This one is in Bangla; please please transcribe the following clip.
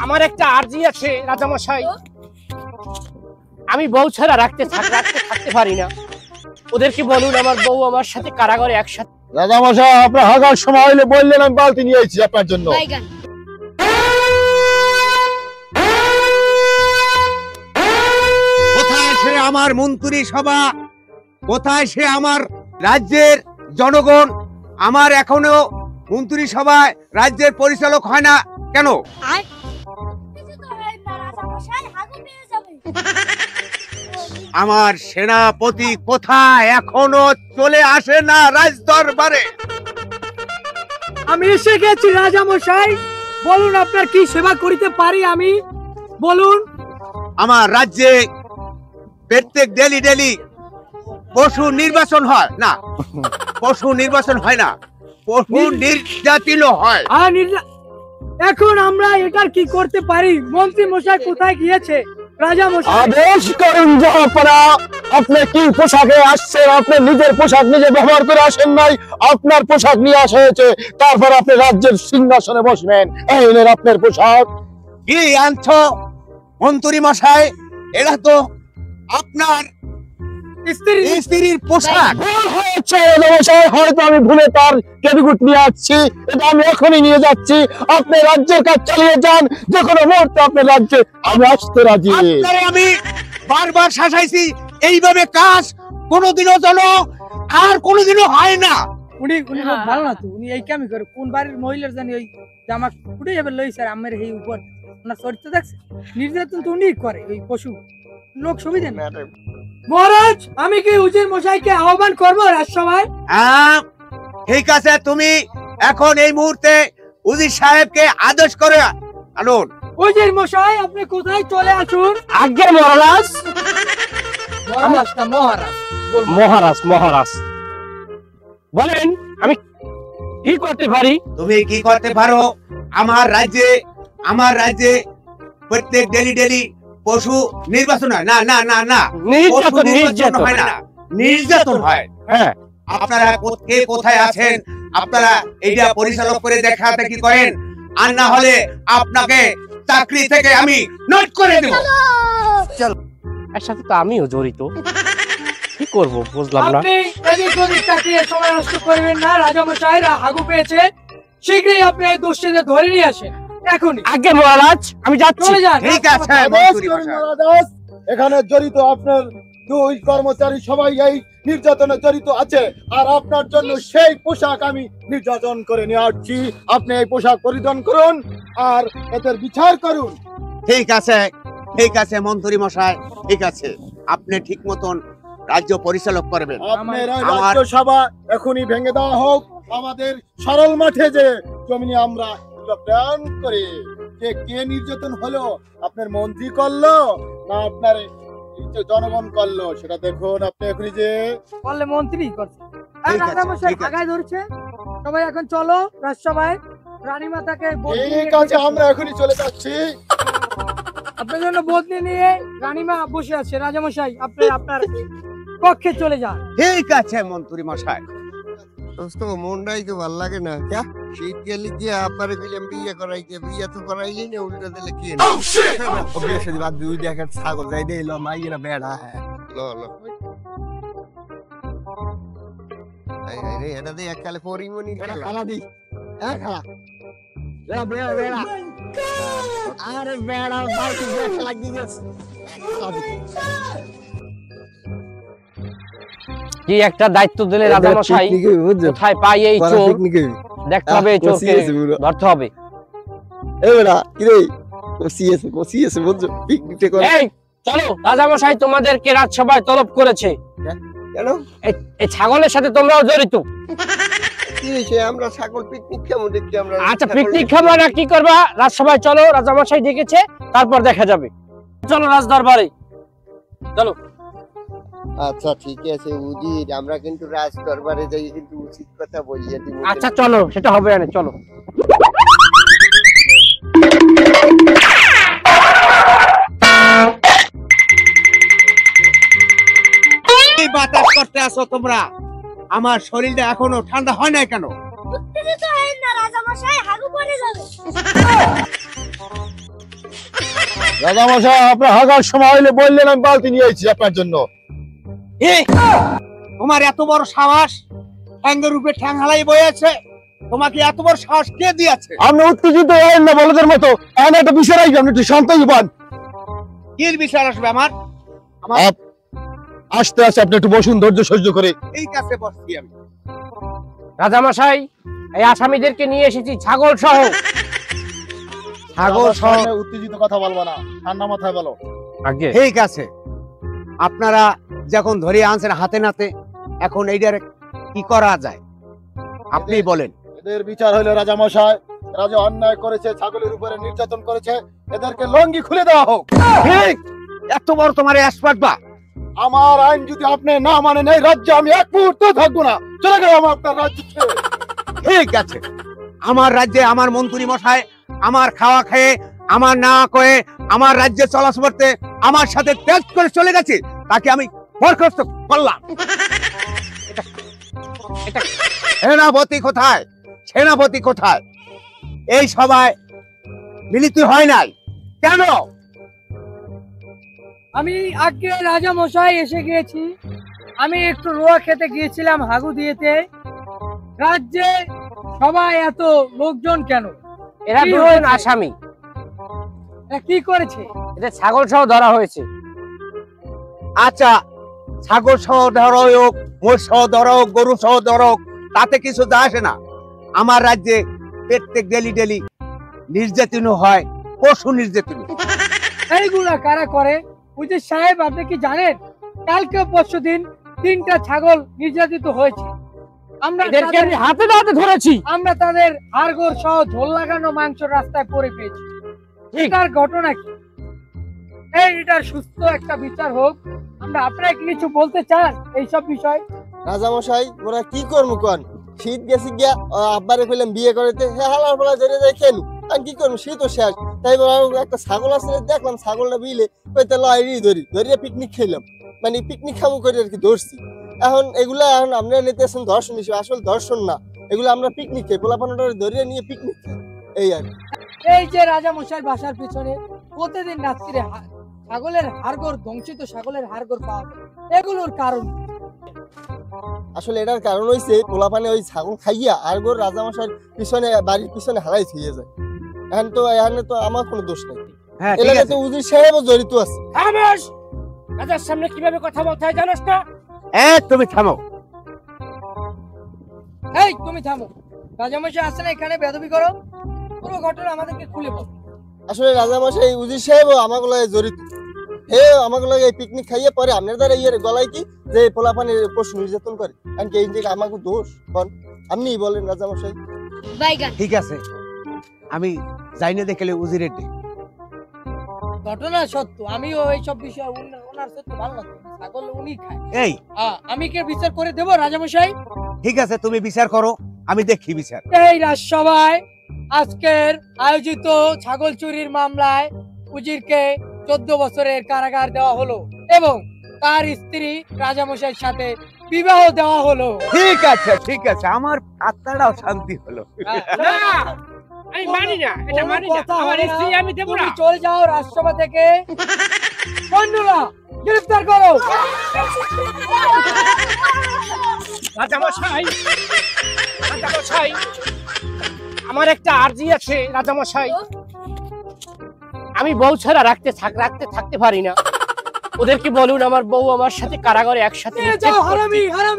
আমার একটা আরজি আছে রাজামশাই, আমি বউ ছাড়া রাখতে থাকতে পারি না। ওদেরকে বলুন আমার বউ আমার সাথে কারাগারে একসাথে। রাজামশাই আপনার হাগার সময় হইলে বললেন, আমি বালতি নিয়ে এসেছি আপনার জন্য। কোথায় সে আমার মন্ত্রী সভা, কোথায় সে আমার রাজ্যের জনগণ? আমার এখনো মন্ত্রী সভায় রাজ্যের পরিচালক হয় না কেন? আমার সেনাপতি কোথায়? এখনো চলে আসে না রাজ দরবারে। আমি এসে গেছি রাজামশাই, বলুন আপনার কি সেবা করিতে পারি আমি, বলুন। আমার রাজ্যে প্রত্যেক ডেলি পশু নির্বাচন হয় না, পশু নির্বাচন হয় না, পশু নির্যাতিত হয়। এখন আমরা এটার কি করতে পারি? মন্ত্রী মশাই কোথায় গিয়েছে? রাজামশাই আদেশ করুন জাহাপনা, আপনি কি পোশাকে আসছেন? আপনি নিজের পোশাক নিজে ব্যবহার করে আসেন নাই, আপনার পোশাক নিয়ে আসা হয়েছে, তারপর আপনি রাজ্যের সিংহাসনে বসবেন। এই নেন আপনার পোশাক। কি আনছো মন্ত্রী মশাই? এটা তো আপনার স্ত্রীর পোশাক। ভুল হয়েছে রাজামশাই, হয়তো আমি ভুলে তার কেবিকুট নিয়ে আসছি, এটা আমি এখনই নিয়ে যাচ্ছি। আপনি রাজ্যের কাজ চালিয়ে যান, যে কোনো মুহূর্তে আপনার রাজ্যে আমি আসতে রাজি। আপনারে আমি বারবার শাসাইছি, এইভাবে কাজ কোনোদিনও যেন আর কোনোদিনও হয় না। উনি ভালো না তো, উনি এই কামই করে। কোন বাড়ির মহিলার জানি ওই জামা ফুটে যাবে লই স্যার আমার এই উপর ওনার চরিত্র দেখছে, নির্যাতন তো উনি করে ওই পশু লোক সুবিধা না। মহারাজ আমি কি উজির মশাইকে আহ্বান করবো রাজসভায়? হ্যাঁ ঠিক আছে, তুমি এখন এই মুহূর্তে উজির সাহেবকে আদেশ করে আনুন। উজির মশাই আপনি কোথায় চলে আসুন। আজ্ঞে মহারাজ। মহারাজ মহারাজ বলেন আমি কি করতে পারি? তুমি কি করতে পারো? আমার রাজ্যে প্রত্যেক ডেলি পশু নির্বাচন হয় না, না না না, নির্যাতন হয় না, নির্যাতন হয়। হ্যাঁ, আপনারা কে কোথায় আছেন আপনারা এইটা পরিচালক করে দেখাতে কি করেন, আর না হলে আপনাকে চাকরি থেকে আমি নোট করে দেব। চল, এর সাথে তো আমিও জড়িত, কি করব বুঝলাম না। আপনি এদিক ওদিক তাকিয়ে সময় নষ্ট করবেন না। রাজামশাই হাগু পেয়েছে, শীঘ্রই আপনি এই দুষ্টিদের ধরে নিয়ে আসেন এখনই। আজ্ঞে মহারাজ আমি যাচ্ছি। চলে যান। ঠিক আছে আদেশ করুন মহারাজ, এখানে জড়িত আপনার দুই কর্মচারী সবাই এই নির্যাতনে জড়িত আছে, আর আপনার জন্য সেই পোশাক আমি নির্যাতন করে নিয়ে আসছি। আপনি এই পোশাক পরিধান করুন আর এদের বিচার করুন। ঠিক আছে মন্ত্রী মশাই, ঠিক আছে, আপনি ঠিক মতন রাজ্য পরিচালক করবেন। আপনার রাজ্যসভা এখনই ভেঙে দেওয়া হোক। আমাদের সরল মাঠে যে জমিনে আমরা প্ল্যান করি, যে কে নির্যাতন হলো, আপনার মন্ত্রী করলো না আপনার জনগণ করলো, সেটা দেখুন। আপনি এখনই যে বললে মন্ত্রী করছে। ঠিক আছে, রাজামশাই ঠিক আছে। আগায় ধরছে, সবাই এখন চলো রাজসভায়। রানী মাতাকে ঠিক আছে, আমরা এখনই চলে যাচ্ছি। আপনার জন্য বদলি নিয়ে রানীমা বসে আছে। রাজামশাই আপনি আপনার কক্ষে চলে যান। ঠিক আছে মন্ত্রী মশাই। দোস্ত মনটাই তো ভাল লাগে না। শীত গেলে যে আপনারে গেলাম বিয়ে করাইতে, বিয়ে তো করাইলি না, উল্টা দিলে কি না বিয়ে সাথে বাদ দুই দেখার ছাগল যাই দে লো মাই না বেড়া। হ্যাঁ লো রে এটা দিয়ে এককালে পরিমণি খালা দি খালা বেড়া আরে বেড়া বাইকে খেলা দিয়েছে। কি একটা দায়িত্ব দিলে রাজামশাই, কোথায় পাই এই চোর? দেখতে হবে, চোরকে ধরতে হবে। এবারে কি রে কসিয়েছে বুঝছো, পিকনিকটা করে। এই চলো, রাজামশাই তোমাদেরকে রাজসভায় তলব করেছে। কেন? এই ছাগলের সাথে তোমরাও জড়িত। কি হয়েছে? আমরা ছাগল পিকনিক খাবো দেখি আমরা। আচ্ছা পিকনিক খাবো না কি করবা? রাজসভায় চলো, রাজামশাই ডেকেছে, তারপর দেখা যাবে। চলো রাজ দরবারে চলো। আচ্ছা ঠিক আছে উজির, আমরা কিন্তু রাজ দরবারে যাই, কিন্তু উচিত কথা বলিয়ে দিব। আচ্ছা চলো, সেটা হবে না, চলো। এই বাতাস করতে আসো তোমরা, আমার শরীরটা এখনো ঠান্ডা হয় না কেন? উত্তেজিত হবেন না রাজামশাই, হাগু পড়ে যাবে। রাজামশাই আপনার হাগার সময় হইলে বললেন আমি বালতি নিয়ে আইছি আপনার জন্য। তোমার এত বড় সাহস, ঠ্যাঙ্গের উপরে ঠ্যাং হালাই বয়ে আছে, তোমাকে এত বড় সাহস কে দিয়েছে? আপনি উত্তেজিত হয়েন না বলদের মতো, এমন একটা বিষয় রাখবেন, আপনি একটু শান্ত হইবেন। কি বিচার আসবে আমার? আস্তে আস্তে আপনি একটু বসুন, ধৈর্য সহ্য করে। এই কাছে বসছি আমি। রাজামশাই, এই আসামিদেরকে নিয়ে এসেছি ছাগল সহ। ছাগল সহ? উত্তেজিত কথা বলবো না, ঠান্ডা মাথায় বলো। আগে ঠিক আছে, আপনারা যখন ধরে আনছেন হাতে নাতে, এখন এইটার কি করা যায় আপনি বলেন। এদের বিচার হইলো রাজামশাই, রাজা অন্যায় করেছে, ছাগলের উপরে নির্যাতন করেছে, এদেরকে লঙ্গি খুলে দেওয়া হোক। ঠিক, এত বড় তোমার এক্সপার্ট বা? আমার আইন যদি আপনি না মানেন এই রাজ্যে আমি এক মুহূর্ত থাকবো না, চলে গেলাম আমার আপনার রাজ্য ছেড়ে। ঠিক আছে, আমার রাজ্যে আমার মন্ত্রী মশাই আমার খাওয়া খেয়ে, আমার না কয়ে, আমার রাজ্যে চলাচল করতে আমার সাথে টেস্ট করে চলে গেছে, তাকে আমি বরখাস্ত করলাম। সেনাপতি কোথায়? সেনাপতি কোথায়? এই সভায় মিলিত হয় নাই কেন? আমি আজকে রাজা মশাই এসে গিয়েছি। আমি একটু রোয়া খেতে গিয়েছিলাম হাগু দিয়েতে। রাজ্যে সবাই এত লোকজন কেন? এরা কি দুজন হয়েছে? আসামি, এরা কি করেছে? এদের ছাগল সহ ধরা হয়েছে। আচ্ছা, ছাগল সহ ধরা হোক, মোষ সহ ধরা হোক, গরু সহ ধরা হোক, তাতে কিছু যায় আসে না। আমার রাজ্যে প্রত্যেক ডেলি নির্যাতন হয়, পশু নির্যাতন। এইগুলা কারা করে? উজির সাহেব, আপনি কি জানেন কালকে পরশু দিন 3টা ছাগল নির্যাতিত হয়েছে। আমরা এদেরকে আমি তাদের- হাতে নাতে ধরেছি। আমরা তাদের হাড়গোড় সহ ঝোল লাগানো মাংস রাস্তায় পড়ে পেয়েছি। এটার ঘটনা কি? এটার সুস্থ একটা বিচার হোক। আমরা আপনারা কি কিছু বলতে চান এইসব বিষয়? রাজামশাই ওরা কি করবো কন? শীত গেছি গিয়া আব্বারে কইলাম বিয়ে করতে, হ্যাঁ হালার পালা ধরে যাই কেন? আর কি করবো, শীত তো শেষ। তাই একটা ছাগল আসলে দেখলাম, ছাগলটা বিলে কইতে লরি ধরিয়ে পিকনিক খেলাম, মানে পিকনিক খাবো করে আর কি ধরছি। এখন এগুলা এখন আপনারা নিতেছেন দর্শন হিসেবে, আসলে দর্শন না, এগুলো আমরা পিকনিক খাই, পোলাপানোটা ধরিয়ে নিয়ে পিকনিক খাই, এই আর কি। এই যে রাজা মশাইয়ের বাসার পিছনে প্রতিদিন রাত্রিরে ছাগলের হাড়গোড়, ধ্বংসিত ছাগলের হাড়গোড় পাওয়া যায়, এগুলোর কারণ কি? আসলে এটার কারণ হইছে পোলাপানে ওই ছাগল খাইয়া আর গোর রাজামশাইয়ের পিছনে, বাড়ির পিছনে হারাই থইয়ে যায়। এখানে তো আমার কোনো দোষ নাই, হ্যাঁ, ঠিক এলাকাতে আছে। উজির সাহেবও জড়িত আছে। খামোশ! রাজার সামনে কিভাবে কথা বলতে হয় জানোস না? তুমি থামো। এই তুমি থামো। রাজা মশাই আসছে না এখানে বেয়াদবি করো? পুরো ঘটনা আমাদেরকে খুলে বল। আসলে রাজামশাই উজির সাহেবও আমাকে লগে জড়িত। হে আমাকে লগে এই পিকনিক খাইয়ে পরে আপনার দ্বারা ইয়ের গলায় কি যে পোলাপানে পশু নির্যাতন করে, কারণ কি এই যে আমাকে দোষ কোন? আপনিই বলেন রাজামশাই। ঠিক আছে, আমি যাই না দেখলে উজিরের ডে। ঘটনা সত্য, আমিও এইসব বিষয় ওনার সত্য ভালো লাগতো। ছাগল উনি খায়। এই আমি কি বিচার করে দেব রাজা মশাই? ঠিক আছে, তুমি বিচার করো, আমি দেখি বিচার। এই রাজসভায় আজকের আয়োজিত ছাগল চুরির মামলায় উজিরকে 14 বছরের কারাগার দেওয়া হলো এবং তার স্ত্রী রাজামশাইয়ের সাথে বিবাহ দেওয়া হলো। ঠিক আছে, ঠিক আছে, আমার আত্মাটাও শান্তি হলো। না, আমি মানি না, এটা মানি না। কথা আমার হয় না। স্ত্রী আমি দেব না। তুমি চলে যাও রাজসভা থেকে। বন্ধুরা, গ্রেফতার করো। রাজামশাই, রাজামশাই, আমার একটা আর্জি আছে রাজামশাই। আমি বউ ছাড়া রাখতে থাকতে পারি না। ওদেরকে বলুন আমার বউ আমার সাথে কারাগারে একসাথে যাও হারামি, হারামি।